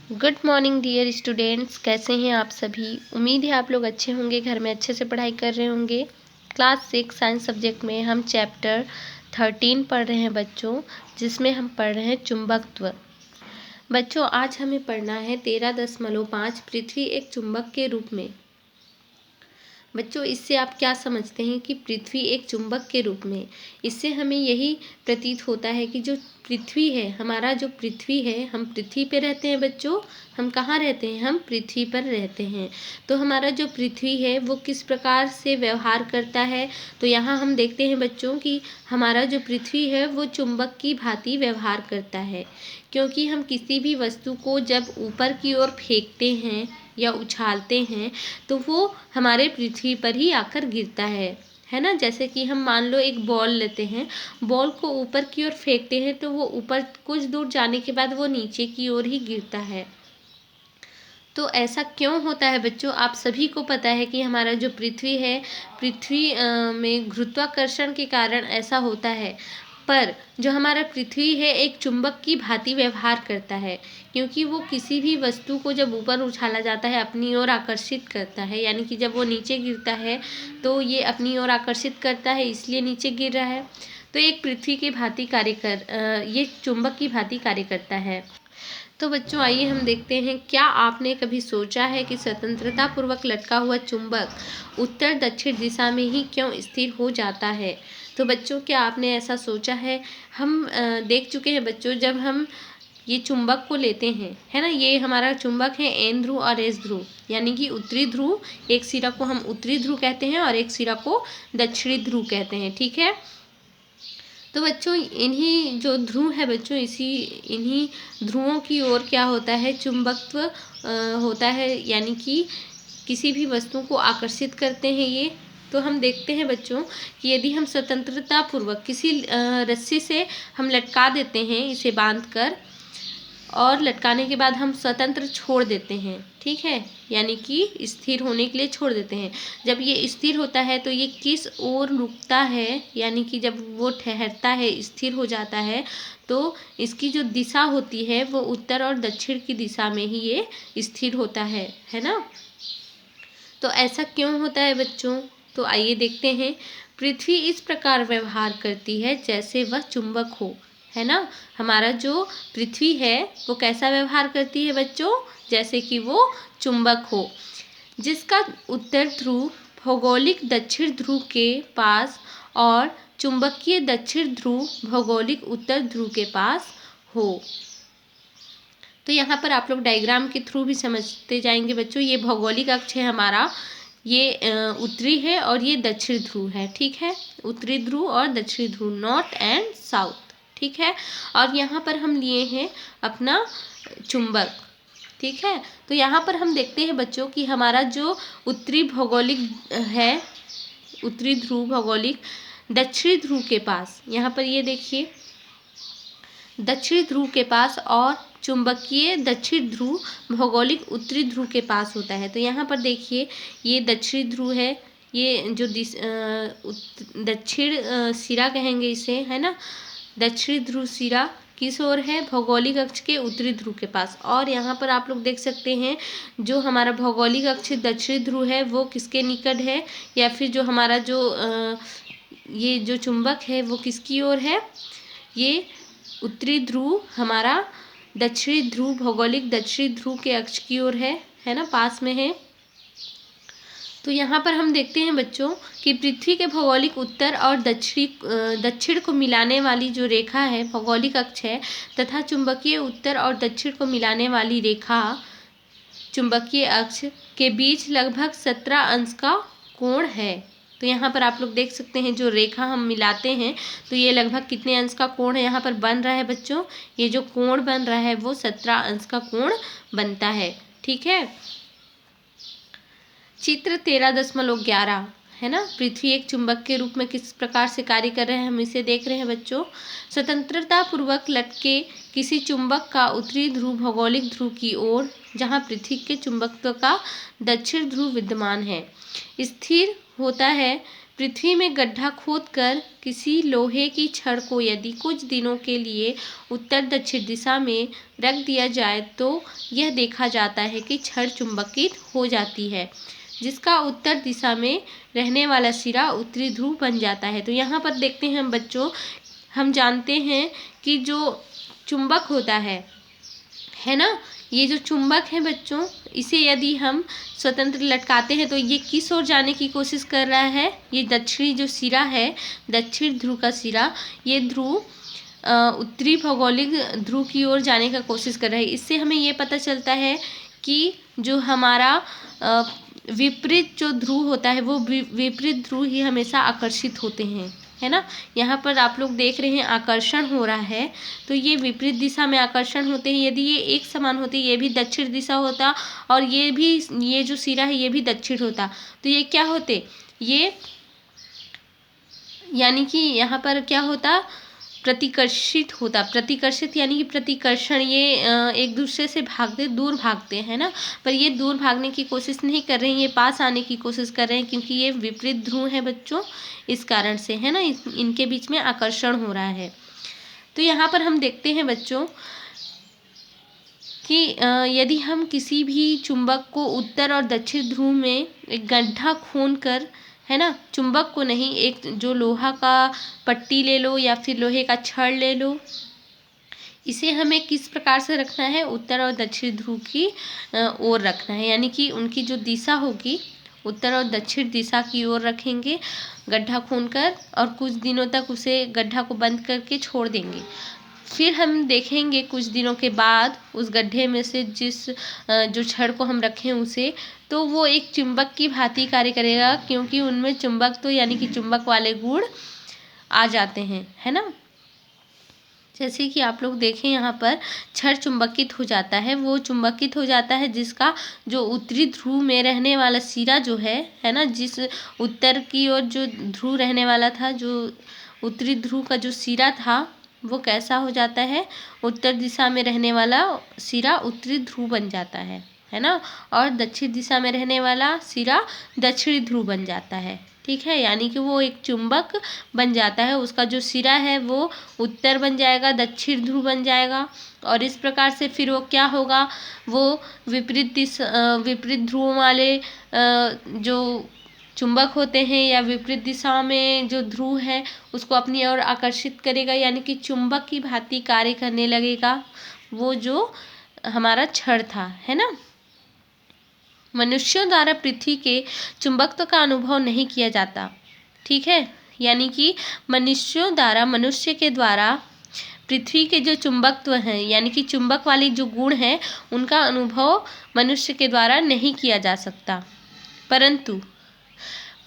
Good morning dear students, कैसे हैं आप सभी। उम्मीद है आप लोग अच्छे होंगे, घर में अच्छे से पढ़ाई कर रहे होंगे। क्लास 6 साइंस सब्जेक्ट में हम चैप्टर 13 पढ़ रहे हैं बच्चों, जिसमें हम पढ़ रहे हैं चुंबकत्व। बच्चों आज हमें पढ़ना है 13.5 पृथ्वी एक चुंबक के रूप में। बच्चों इससे आप क्या समझते हैं कि पृथ्वी एक चुंबक के रूप में। इससे हमें यही प्रतीत होता है कि जो पृथ्वी है, हमारा जो पृथ्वी है, हम पृथ्वी पे रहते हैं बच्चों। हम कहाँ रहते हैं? हम पृथ्वी पर रहते हैं। तो हमारा जो पृथ्वी है वो किस प्रकार से व्यवहार करता है, तो यहाँ हम देखते हैं बच्चों कि हमारा जो पृथ्वी है वो चुंबक की भांति व्यवहार करता है। क्योंकि हम किसी भी वस्तु को जब ऊपर की ओर फेंकते हैं या उछालते हैं तो वो हमारे पृथ्वी पर ही आकर गिरता है ना। जैसे कि हम मान लो एक बॉल लेते हैं, बॉल को ऊपर की ओर फेंकते हैं तो वो ऊपर कुछ दूर जाने के बाद वो नीचे की ओर ही गिरता है। तो ऐसा क्यों होता है बच्चों? आप सभी को पता है कि हमारा जो पृथ्वी है, पृथ्वी में गुरुत्वाकर्षण के कारण ऐसा होता है। पर जो हमारा पृथ्वी है एक चुंबक की भांति व्यवहार करता है, क्योंकि वो किसी भी वस्तु को जब ऊपर उछाला जाता है अपनी ओर आकर्षित करता है। यानी कि जब वो नीचे गिरता है तो ये अपनी ओर आकर्षित करता है, इसलिए नीचे गिर रहा है। तो एक पृथ्वी की भांति ये चुंबक की भांति कार्य करता है। तो बच्चों आइए हम देखते हैं, क्या आपने कभी सोचा है कि स्वतंत्रता पूर्वक लटका हुआ चुंबक उत्तर दक्षिण दिशा में ही क्यों स्थिर हो जाता है? तो बच्चों क्या आपने ऐसा सोचा है? हम देख चुके हैं बच्चों, जब हम ये चुंबक को लेते हैं, है ना, ये हमारा चुंबक है एन ध्रुव और एस ध्रुव, यानी कि उत्तरी ध्रुव। एक सिरा को हम उत्तरी ध्रुव कहते हैं और एक सिरा को दक्षिणी ध्रुव कहते हैं, ठीक है। तो बच्चों इन्हीं जो ध्रुव है बच्चों, इन्हीं ध्रुवों की ओर क्या होता है? चुंबकत्व होता है, यानी कि किसी भी वस्तु को आकर्षित करते हैं ये। तो हम देखते हैं बच्चों कि यदि हम स्वतंत्रता पूर्वक किसी रस्सी से हम लटका देते हैं, इसे बांध कर, और लटकाने के बाद हम स्वतंत्र छोड़ देते हैं, ठीक है, यानी कि स्थिर होने के लिए छोड़ देते हैं। जब ये स्थिर होता है तो ये किस ओर रुकता है, यानी कि जब वो ठहरता है, स्थिर हो जाता है, तो इसकी जो दिशा होती है वो उत्तर और दक्षिण की दिशा में ही ये स्थिर होता है ना। तो ऐसा क्यों होता है बच्चों? तो आइए देखते हैं। पृथ्वी इस प्रकार व्यवहार करती है जैसे वह चुंबक हो, है ना। हमारा जो पृथ्वी है वो कैसा व्यवहार करती है बच्चों? जैसे कि वो चुंबक हो, जिसका उत्तर ध्रुव भौगोलिक दक्षिण ध्रुव के पास और चुंबकीय दक्षिण ध्रुव भौगोलिक उत्तर ध्रुव के पास हो। तो यहाँ पर आप लोग डायग्राम के थ्रू भी समझते जाएंगे बच्चों। ये भौगोलिक अक्ष है हमारा, ये उत्तरी है और ये दक्षिण ध्रुव है, ठीक है। उत्तरी ध्रुव और दक्षिणी ध्रुव, नॉर्थ एंड साउथ, ठीक है। और यहाँ पर हम लिए हैं अपना चुंबक, ठीक है। तो यहाँ पर हम देखते हैं बच्चों कि हमारा जो उत्तरी भौगोलिक है, उत्तरी ध्रुव भौगोलिक दक्षिणी ध्रुव के पास, यहाँ पर ये देखिए दक्षिण ध्रुव के पास, और चुंबकीय दक्षिण ध्रुव भौगोलिक उत्तरी ध्रुव के पास होता है। तो यहाँ पर देखिए ये दक्षिण ध्रुव है, ये जो दक्षिण सिरा कहेंगे इसे, है ना। दक्षिण ध्रुव सिरा किस ओर है? भौगोलिक अक्ष के उत्तरी ध्रुव के पास। और यहाँ पर आप लोग देख सकते हैं जो हमारा भौगोलिक अक्ष दक्षिण ध्रुव है वो किसके निकट है, या फिर जो हमारा जो ये जो चुंबक है वो किसकी ओर है? ये उत्तरी ध्रुव हमारा दक्षिणी ध्रुव भौगोलिक दक्षिणी ध्रुव के अक्ष की ओर है ना, पास में है। तो यहाँ पर हम देखते हैं बच्चों कि पृथ्वी के भौगोलिक उत्तर और दक्षिण को मिलाने वाली जो रेखा है भौगोलिक अक्ष है, तथा चुंबकीय उत्तर और दक्षिण को मिलाने वाली रेखा चुंबकीय अक्ष के बीच लगभग 17 अंश का कोण है। तो यहाँ पर आप लोग देख सकते हैं जो रेखा हम मिलाते हैं तो ये लगभग कितने अंश का कोण यहाँ पर बन रहा है बच्चों? ये जो कोण बन रहा है वो 17 अंश का कोण बनता है, ठीक है। चित्र 13.11 है ना, पृथ्वी एक चुंबक के रूप में किस प्रकार से कार्य कर रहे हैं हम इसे देख रहे हैं बच्चों। स्वतंत्रता पूर्वक लटके किसी चुंबक का उत्तरी ध्रुव भौगोलिक ध्रुव की ओर, जहां पृथ्वी के चुंबकत्व का दक्षिण ध्रुव विद्यमान है, स्थिर होता है। पृथ्वी में गड्ढा खोदकर किसी लोहे की छड़ को यदि कुछ दिनों के लिए उत्तर दक्षिण दिशा में रख दिया जाए तो यह देखा जाता है कि छड़ चुंबकित हो जाती है, जिसका उत्तर दिशा में रहने वाला सिरा उत्तरी ध्रुव बन जाता है। तो यहाँ पर देखते हैं हम बच्चों, हम जानते हैं कि जो चुंबक होता है ना, ये जो चुंबक है बच्चों, इसे यदि हम स्वतंत्र लटकाते हैं तो ये किस ओर जाने की कोशिश कर रहा है, ये दक्षिणी जो सिरा है, दक्षिण ध्रुव का सिरा, ये ध्रुव उत्तरी भौगोलिक ध्रुव की ओर जाने का कोशिश कर रहा है। इससे हमें ये पता चलता है कि जो हमारा विपरीत जो ध्रुव होता है वो विपरीत ध्रुव ही हमेशा आकर्षित होते हैं, है ना। यहाँ पर आप लोग देख रहे हैं आकर्षण हो रहा है, तो ये विपरीत दिशा में आकर्षण होते हैं। यदि ये एक समान होते, ये भी दक्षिण दिशा होता और ये जो सिरा है ये भी दक्षिण होता, तो ये क्या होते, ये यानी कि यहाँ पर क्या होता, प्रतिकर्षित होता। प्रतिकर्षित यानी कि प्रतिकर्षण, ये एक दूसरे से दूर भागते हैं ना, पर ये दूर भागने की कोशिश नहीं कर रहे हैं, ये पास आने की कोशिश कर रहे हैं, क्योंकि ये विपरीत ध्रुव है बच्चों, इस कारण से, है ना, इनके बीच में आकर्षण हो रहा है। तो यहाँ पर हम देखते हैं बच्चों कि यदि हम किसी भी चुंबक को उत्तर और दक्षिण ध्रुव में एक गड्ढा खोदकर, है ना, चुंबक को नहीं, एक जो लोहा का पट्टी ले लो या फिर लोहे का छड़ ले लो, इसे हमें किस प्रकार से रखना है, उत्तर और दक्षिण ध्रुव की ओर रखना है, यानी कि उनकी जो दिशा होगी उत्तर और दक्षिण दिशा की ओर रखेंगे गड्ढा खोदकर, और कुछ दिनों तक उसे गड्ढा को बंद करके छोड़ देंगे। फिर हम देखेंगे कुछ दिनों के बाद उस गड्ढे में से जो छड़ को हम रखें उसे, तो वो एक चुंबक की भांति कार्य करेगा, क्योंकि उनमें चुंबक तो यानी कि चुंबक वाले गुण आ जाते हैं, है ना। जैसे कि आप लोग देखें यहाँ पर छड़ चुंबकित हो जाता है, वो चुंबकित हो जाता है जिसका जो उत्तरी ध्रुव में रहने वाला सिरा जो है ना, जिस उत्तर की ओर जो ध्रुव रहने वाला था, जो उत्तरी ध्रुव का जो सिरा था वो कैसा हो जाता है, उत्तर दिशा में रहने वाला सिरा उत्तरी ध्रुव बन जाता है ना, और दक्षिण दिशा में रहने वाला सिरा दक्षिणी ध्रुव बन जाता है, ठीक है। यानी कि वो एक चुंबक बन जाता है, उसका जो सिरा है वो उत्तर बन जाएगा, दक्षिण ध्रुव बन जाएगा, और इस प्रकार से फिर वो क्या होगा, वो विपरीत ध्रुव वाले जो चुंबक होते हैं या विपरीत दिशा में जो ध्रुव है उसको अपनी ओर आकर्षित करेगा, यानी कि चुंबक की भांति कार्य करने लगेगा वो जो हमारा छड़ था, है ना। मनुष्यों द्वारा पृथ्वी के चुंबकत्व का अनुभव नहीं किया जाता, ठीक है, यानी कि मनुष्य के द्वारा पृथ्वी के जो चुंबकत्व हैं, यानी कि चुंबक वाले जो गुण हैं, उनका अनुभव मनुष्य के द्वारा नहीं किया जा सकता, परंतु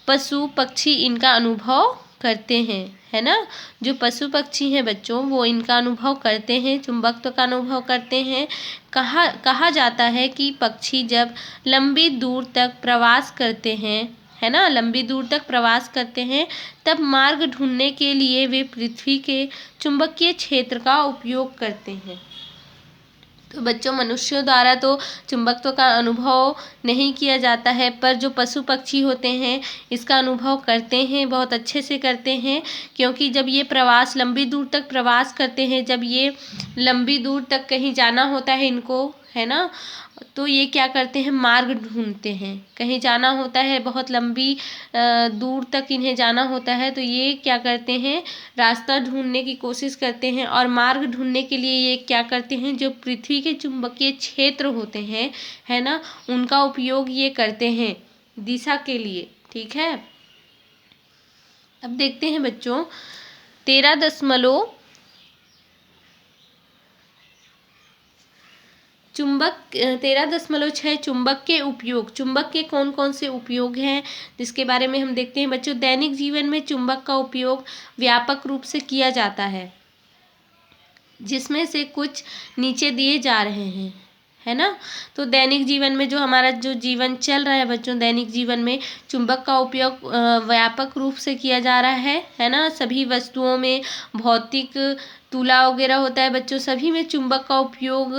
पशु पक्षी इनका अनुभव करते हैं, है ना। जो पशु पक्षी हैं बच्चों, वो इनका अनुभव करते हैं, चुंबकत्व का अनुभव करते हैं। कहा जाता है कि पक्षी जब लंबी दूर तक प्रवास करते हैं, है ना, लंबी दूर तक प्रवास करते हैं, तब मार्ग ढूंढने के लिए वे पृथ्वी के चुंबकीय क्षेत्र का उपयोग करते हैं। तो बच्चों, मनुष्यों द्वारा तो चुंबकत्व का अनुभव नहीं किया जाता है, पर जो पशु पक्षी होते हैं इसका अनुभव करते हैं, बहुत अच्छे से करते हैं, क्योंकि जब ये लंबी दूर तक प्रवास करते हैं, जब ये लंबी दूर तक कहीं जाना होता है इनको, है ना, तो ये क्या करते हैं, मार्ग ढूंढते हैं। कहीं जाना होता है, बहुत लंबी दूर तक इन्हें जाना होता है, तो ये क्या करते हैं, रास्ता ढूंढने की कोशिश करते हैं, और मार्ग ढूंढने के लिए ये क्या करते हैं, जो पृथ्वी के चुंबकीय क्षेत्र होते हैं, है ना, उनका उपयोग ये करते हैं दिशा के लिए, ठीक है। अब देखते हैं बच्चों 13.6 चुंबक के उपयोग। चुंबक के कौन कौन से उपयोग हैं जिसके बारे में हम देखते हैं बच्चों। दैनिक जीवन में चुंबक का उपयोग व्यापक रूप से किया जाता है, जिसमें से कुछ नीचे दिए जा रहे हैं, है ना। तो दैनिक जीवन में जो हमारा जो जीवन चल रहा है बच्चों, दैनिक जीवन में चुंबक का उपयोग व्यापक रूप से किया जा रहा है ना। सभी वस्तुओं में, भौतिक तुला वगैरह होता है बच्चों, सभी में चुंबक का उपयोग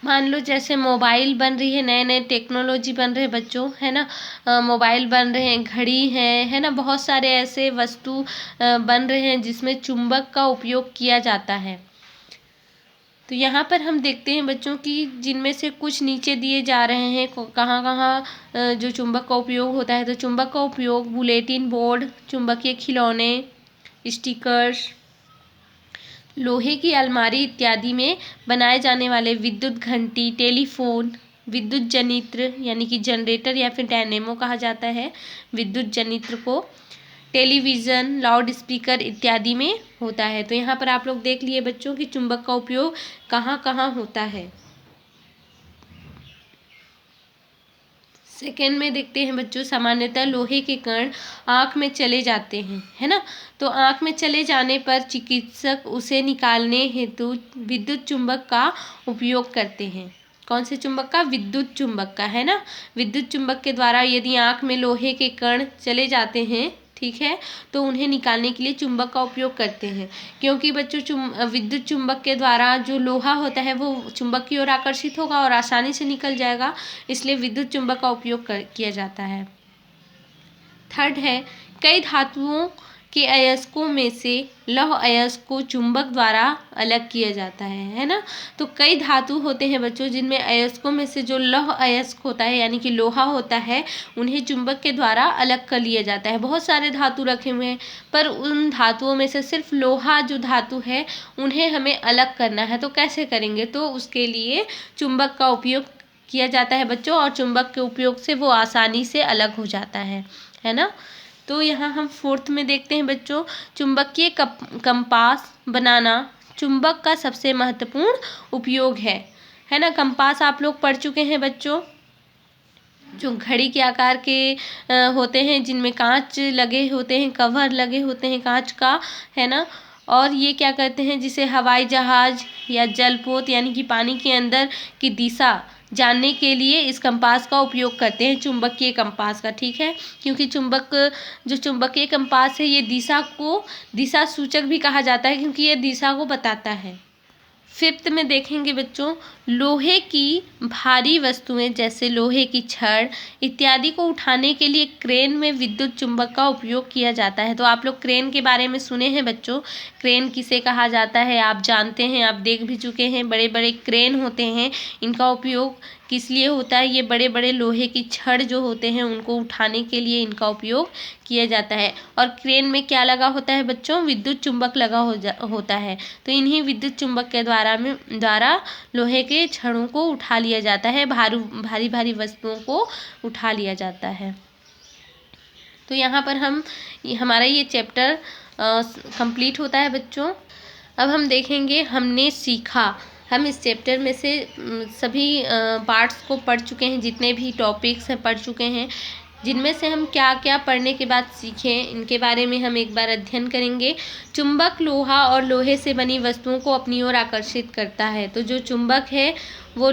मान लो जैसे मोबाइल बन रही है, नए नए टेक्नोलॉजी बन रहे हैं बच्चों, है ना। मोबाइल बन रहे हैं, घड़ी है ना, बहुत सारे ऐसे वस्तु बन रहे हैं जिसमें चुंबक का उपयोग किया जाता है। तो यहाँ पर हम देखते हैं बच्चों की जिनमें से कुछ नीचे दिए जा रहे हैं कहाँ कहाँ जो चुंबक का उपयोग होता है। तो चुंबक का उपयोग बुलेटिन बोर्ड, चुंबकीय खिलौने, स्टिकर्स, लोहे की अलमारी इत्यादि में बनाए जाने वाले विद्युत घंटी, टेलीफोन, विद्युत जनित्र यानी कि जनरेटर या फिर डायनेमो कहा जाता है विद्युत जनित्र को, टेलीविज़न, लाउड स्पीकर इत्यादि में होता है। तो यहाँ पर आप लोग देख लिए बच्चों कि चुंबक का उपयोग कहाँ कहाँ होता है। सेकेंड में देखते हैं बच्चों, सामान्यतः लोहे के कण आँख में चले जाते हैं, है ना। तो आँख में चले जाने पर चिकित्सक उसे निकालने हेतु विद्युत चुंबक का उपयोग करते हैं। कौन से चुंबक का? विद्युत चुंबक का, है ना। विद्युत चुंबक के द्वारा यदि आँख में लोहे के कण चले जाते हैं, ठीक है, तो उन्हें निकालने के लिए चुंबक का उपयोग करते हैं। क्योंकि बच्चों विद्युत चुंबक के द्वारा जो लोहा होता है वो चुंबक की ओर आकर्षित होगा और आसानी से निकल जाएगा, इसलिए विद्युत चुंबक का उपयोग किया जाता है। थर्ड है, कई धातुओं के अयस्कों में से लौह अयस्क को चुंबक द्वारा अलग किया जाता है ना। तो कई धातु होते हैं बच्चों जिनमें अयस्कों में से जो लौह अयस्क होता है यानी कि लोहा होता है, उन्हें चुंबक के द्वारा अलग कर लिया जाता है। बहुत सारे धातु रखे हुए हैं, पर उन धातुओं में से सिर्फ लोहा जो धातु है उन्हें हमें अलग करना है। तो कैसे करेंगे? तो उसके लिए चुंबक का उपयोग किया जाता है बच्चों, और चुंबक के उपयोग से वो आसानी से अलग हो जाता है ना। तो यहाँ हम फोर्थ में देखते हैं बच्चों, चुंबकीय कंपास बनाना चुंबक का सबसे महत्वपूर्ण उपयोग है ना। कंपास आप लोग पढ़ चुके हैं बच्चों, जो घड़ी के आकार के होते हैं, जिनमें कांच लगे होते हैं, कवर लगे होते हैं कांच का, है ना। और ये क्या करते हैं, जिसे हवाई जहाज या जलपोत यानी कि पानी के अंदर की दिशा जानने के लिए इस कंपास का उपयोग करते हैं, चुंबकीय कंपास का, ठीक है। क्योंकि जो चुंबकीय कंपास है ये दिशा सूचक भी कहा जाता है, क्योंकि ये दिशा को बताता है। फिफ्थ में देखेंगे बच्चों, लोहे की भारी वस्तुएं जैसे लोहे की छड़ इत्यादि को उठाने के लिए क्रेन में विद्युत चुंबक का उपयोग किया जाता है। तो आप लोग क्रेन के बारे में सुने हैं बच्चों, क्रेन किसे कहा जाता है आप जानते हैं, आप देख भी चुके हैं। बड़े बड़े क्रेन होते हैं, इनका उपयोग किस लिए होता है? ये बड़े बड़े लोहे की छड़ जो होते हैं उनको उठाने के लिए इनका उपयोग किया जाता है। और क्रेन में क्या लगा होता है बच्चों? विद्युत चुंबक लगा होता है। तो इन्हीं विद्युत चुंबक के द्वारा लोहे के छड़ों को उठा लिया जाता है, भारी भारी वस्तुओं को उठा लिया जाता है। तो यहाँ पर हमारा ये चैप्टर कंप्लीट होता है बच्चों। अब हम देखेंगे हमने सीखा। हम इस चैप्टर में से सभी पार्ट्स को पढ़ चुके हैं, जितने भी टॉपिक्स हैं पढ़ चुके हैं। जिनमें से हम क्या क्या पढ़ने के बाद सीखें, इनके बारे में हम एक बार अध्ययन करेंगे। चुंबक लोहा और लोहे से बनी वस्तुओं को अपनी ओर आकर्षित करता है। तो जो चुंबक है वो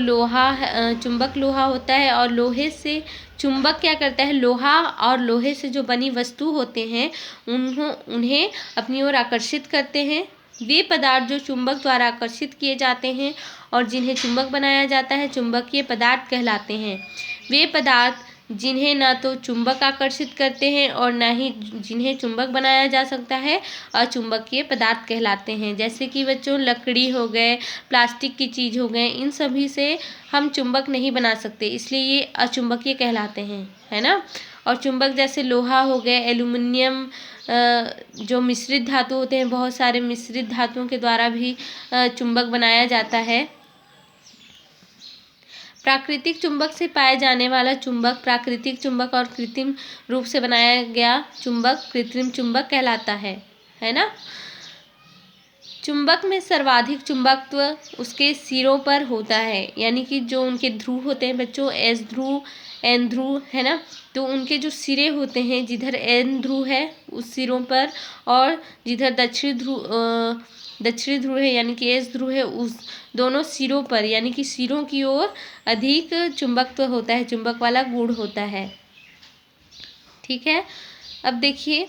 चुंबक लोहा होता है, और लोहे से चुंबक क्या करता है? लोहा और लोहे से जो बनी वस्तु होते हैं उन्हें अपनी ओर आकर्षित करते हैं। वे पदार्थ जो चुंबक द्वारा आकर्षित किए जाते हैं और जिन्हें चुंबक बनाया जाता है, चुंबकीय पदार्थ कहलाते हैं। वे पदार्थ जिन्हें ना तो चुंबक आकर्षित करते हैं और ना ही जिन्हें चुंबक बनाया जा सकता है, अचुंबकीय पदार्थ कहलाते हैं। जैसे कि बच्चों लकड़ी हो गए, प्लास्टिक की चीज़ हो गए, इन सभी से हम चुंबक नहीं बना सकते, इसलिए ये अचुंबकीय कहलाते हैं, है ना। और चुंबक जैसे लोहा हो गए, एल्युमिनियम, जो मिश्रित धातु होते हैं, बहुत सारे मिश्रित धातुओं के द्वारा भी चुंबक बनाया जाता है। प्राकृतिक चुंबक से पाया जाने वाला चुंबक प्राकृतिक चुंबक और कृत्रिम रूप से बनाया गया चुंबक कृत्रिम चुंबक कहलाता है ना। चुंबक में सर्वाधिक चुंबकत्व उसके सिरों पर होता है, यानी कि जो उनके ध्रुव होते हैं बच्चों, एस ध्रुव, एन ध्रुव, है ना। तो उनके जो सिरे होते हैं, जिधर एन ध्रुव है उस सिरों पर, और जिधर दक्षिणी ध्रुव है यानी कि एस ध्रुव है, उस दोनों सिरों पर यानी कि सिरों की ओर अधिक चुंबकत्व होता है, चुंबक वाला गुण होता है, ठीक है। अब देखिए,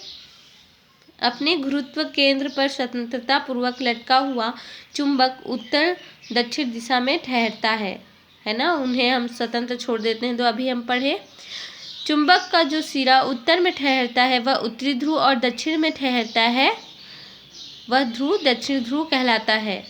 अपने गुरुत्व केंद्र पर स्वतंत्रता पूर्वक लटका हुआ चुंबक उत्तर दक्षिण दिशा में ठहरता है। है ना, उन्हें हम स्वतंत्र छोड़ देते हैं। तो अभी हम पढ़े, चुंबक का जो सिरा उत्तर में ठहरता है वह उत्तरी ध्रुव और दक्षिण में ठहरता है वह ध्रुव दक्षिण ध्रुव कहलाता है।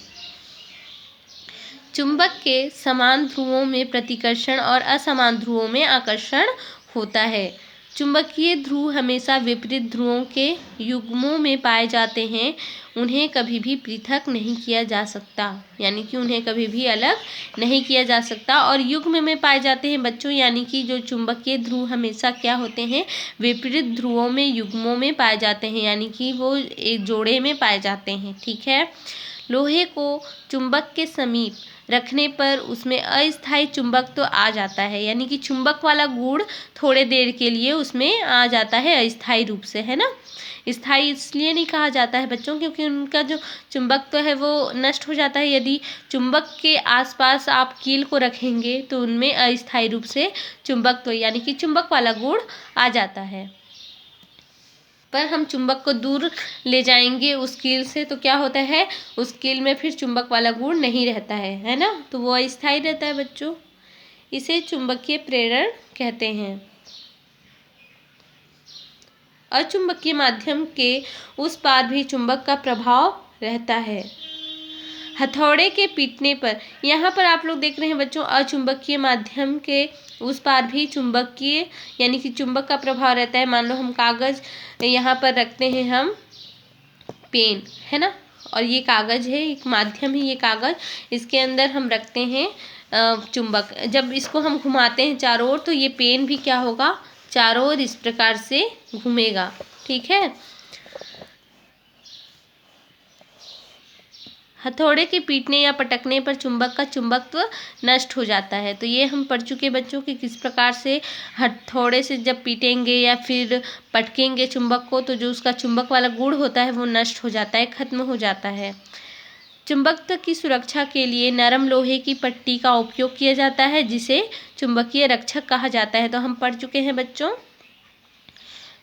चुंबक के समान ध्रुवों में प्रतिकर्षण और असमान ध्रुवों में आकर्षण होता है। चुंबकीय ध्रुव हमेशा विपरीत ध्रुवों के युग्मों में पाए जाते हैं। उन्हें कभी भी पृथक नहीं किया जा सकता, यानी कि उन्हें कभी भी अलग नहीं किया जा सकता। और युग्म में पाए जाते हैं बच्चों, यानी कि जो चुंबकीय ध्रुव हमेशा क्या होते हैं, विपरीत ध्रुवों में युग्मों में पाए जाते हैं, यानी कि वो एक जोड़े में पाए जाते हैं। ठीक है। लोहे को चुंबक के समीप रखने पर उसमें अस्थायी चुंबक तो आ जाता है, यानी कि चुंबक वाला गुण थोड़े देर के लिए उसमें आ जाता है अस्थायी रूप से, है ना। स्थायी इसलिए नहीं कहा जाता है बच्चों, क्योंकि उनका जो चुंबक तो है वो नष्ट हो जाता है। यदि चुंबक के आसपास आप कील को रखेंगे तो उनमें अस्थायी रूप से चुंबक तो, यानी कि चुंबक वाला गुण आ जाता है। पर हम चुंबक को दूर ले जाएंगे उस कील से तो क्या होता है, उस कील में फिर चुंबक वाला गुण नहीं रहता है ना, तो वो अस्थायी रहता है बच्चों। इसे चुंबकीय प्रेरण कहते हैं। अचुंबकीय माध्यम के उस पार भी चुंबक का प्रभाव रहता है। हथौड़े के पीटने पर, यहाँ पर आप लोग देख रहे हैं बच्चों, अचुंबकीय माध्यम के उस पार भी चुंबकीय, यानी कि चुंबक का प्रभाव रहता है। मान लो हम कागज यहाँ पर रखते हैं, हम पेन, है ना, और ये कागज है, एक माध्यम है ये कागज, इसके अंदर हम रखते हैं चुंबक। जब इसको हम घुमाते हैं चारों ओर तो ये पेन भी क्या होगा, चारों ओर इस प्रकार से घूमेगा। ठीक है। हथौड़े के पीटने या पटकने पर चुंबक का चुंबकत्व नष्ट हो जाता है। तो ये हम पढ़ चुके बच्चों कि किस प्रकार से हथौड़े से जब पीटेंगे या फिर पटकेंगे चुंबक को तो जो उसका चुंबक वाला गुण होता है वो नष्ट हो जाता है, खत्म हो जाता है। चुंबकत्व की सुरक्षा के लिए नरम लोहे की पट्टी का उपयोग किया जाता है, जिसे चुंबकीय रक्षक कहा जाता है। तो हम पढ़ चुके हैं बच्चों,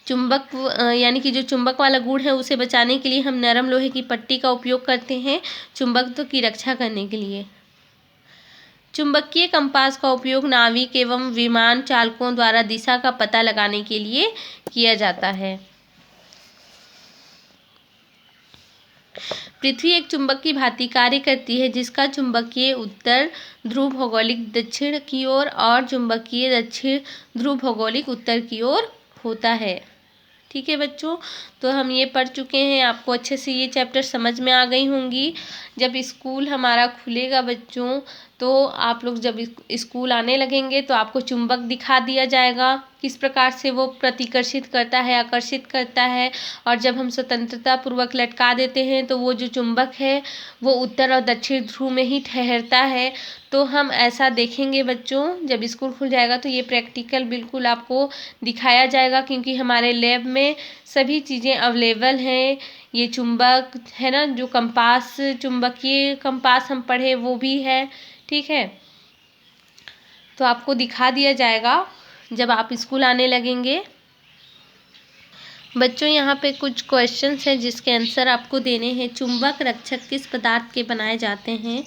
चुंबक यानी कि जो चुंबक वाला गुण है उसे बचाने के लिए हम नरम लोहे की पट्टी का उपयोग करते हैं चुंबकत्व की रक्षा करने के लिए। चुंबकीय कंपास का उपयोग नाविक एवं विमान चालकों द्वारा दिशा का पता लगाने के लिए किया जाता है। पृथ्वी एक चुंबक की भांति कार्य करती है, जिसका चुंबकीय उत्तर ध्रुव भौगोलिक दक्षिण की ओर और चुंबकीय दक्षिण ध्रुव भौगोलिक उत्तर की ओर होता है। ठीक है बच्चों, तो हम ये पढ़ चुके हैं, आपको अच्छे से ये चैप्टर समझ में आ गई होंगी। जब स्कूल हमारा खुलेगा बच्चों तो आप लोग जब स्कूल आने लगेंगे तो आपको चुंबक दिखा दिया जाएगा, किस प्रकार से वो प्रतिकर्षित करता है, आकर्षित करता है। और जब हम स्वतंत्रता पूर्वक लटका देते हैं तो वो जो चुंबक है वो उत्तर और दक्षिण ध्रुव में ही ठहरता है। तो हम ऐसा देखेंगे बच्चों, जब स्कूल खुल जाएगा तो ये प्रैक्टिकल बिल्कुल आपको दिखाया जाएगा, क्योंकि हमारे लैब में सभी चीज़ें अवेलेबल हैं। ये चुंबक है ना, जो कंपास, चुंबकीय कंपास हम पढ़े वो भी है। ठीक है, तो आपको दिखा दिया जाएगा जब आप स्कूल आने लगेंगे। बच्चों यहाँ पे कुछ क्वेश्चंस हैं जिसके आंसर आपको देने हैं। चुंबक रक्षक किस पदार्थ के बनाए जाते हैं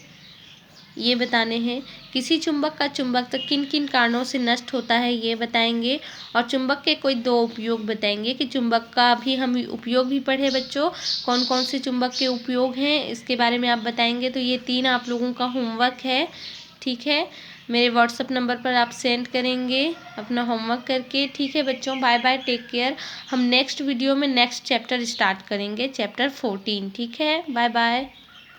ये बताने हैं। किसी चुंबक का चुंबकत्व किन किन कारणों से नष्ट होता है ये बताएंगे। और चुंबक के कोई दो उपयोग बताएंगे कि चुंबक का भी हम उपयोग भी पढ़े बच्चों, कौन कौन से चुंबक के उपयोग हैं इसके बारे में आप बताएंगे। तो ये 3 आप लोगों का होमवर्क है। ठीक है, मेरे व्हाट्सएप नंबर पर आप सेंड करेंगे अपना होमवर्क करके। ठीक है बच्चों, बाय बाय, टेक केयर। हम नेक्स्ट वीडियो में नेक्स्ट चैप्टर स्टार्ट करेंगे, चैप्टर 14। ठीक है, बाय बाय।